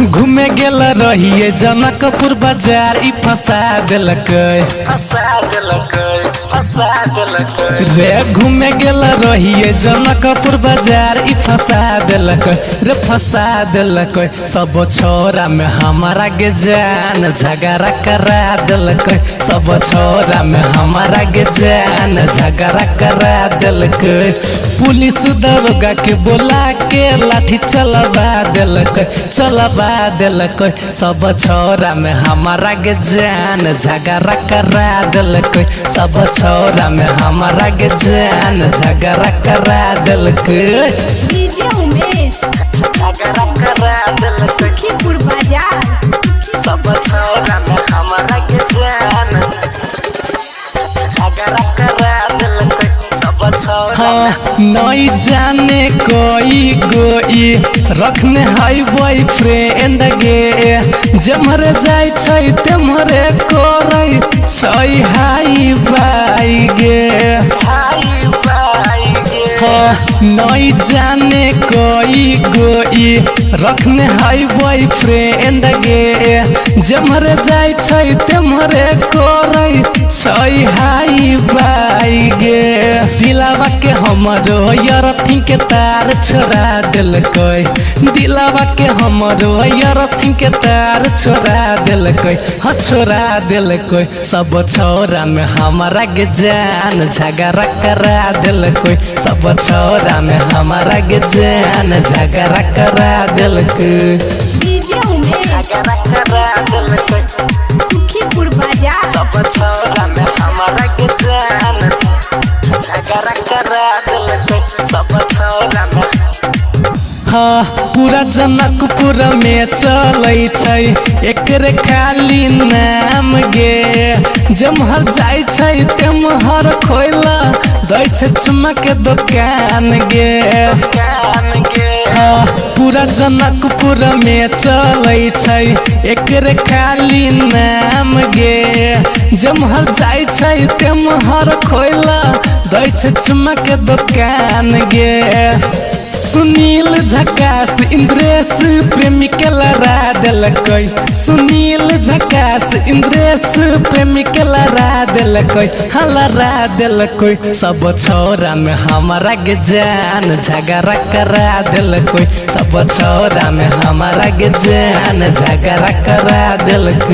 घूमे गेल रहिए जनकपुर बाजार ई फंसा दिलक रे। घूमे गेल रहिए जनकपुर बाजार ई फंसा दिलक रे, फंसा दिलक। सब छोरा में हमारा के जान झगड़ा करा दिलक, सब छोरा में हमारा के जान झगड़ा करा दिलक। पुलिस दरोगा के बोला के लाठी चलवा दिलक, चलवा दिलक। सब छोरा में हमारा के जान झगड़ा करा दिलक, सब छोरा में हमारा के जान झगड़ा करा दिलक। डीजे उमेश झगड़ा करा दिलक, सुखीपुर बाजार। सब छोरा में हमारा के जान झगड़ा करा दिलक, सब छोरा। नहीं जाने कोई गोई रखने हाई बॉयफ्रेंड गे, जमर जाय छै तेमरे करे छै हाई बाई गे, हाई बाई गे। नहीं जाने कोई गोई रखने हाई बॉयफ्रेंड गे, जमर जाय छै तेमरे करे छै हाई बाई गे। दिलावा के हमरो यरथिन के तार छोड़ा दिलक, दिलावा के हमरो यरथिन के तार छोड़ा दिलक, हाँ छोड़ा दिलक। सब छोरा में हमारा के जान झगड़ा करा दिलक, सब छोरा में हमारा के जान झगड़ा करा दिलक। डीजे उमेश झगड़ा करा दिलक, सुखीपुर बाजार। सब छोरा में हमारा के जान झगड़ा करा दिलक, सब छोरा में। हाँ पूरा जनकपुर में चलै छै एकरे खाली नाम गे, जमहर जाय छै तेमहर खोला दै छै चुम्मा के दुकान गे, दुकान गे। हाँ पूरा जनकपुर में चलै छै एकरे खाली नाम गे, जमहर जाय छै तेमहर खोला दै छै चुम्मा के दुकान गे। सुनील झकास इंद्रेश प्रेमी के लड़ा दिलक, सुनील झकास इंद्रेश प्रेमी के लड़ा दिलक, हाँ लड़ा दिलक। सब छोरा में हमारा के जान झगड़ा करा दिलक, सब छोरा में हमारा के जान झगड़ा करा दिलक।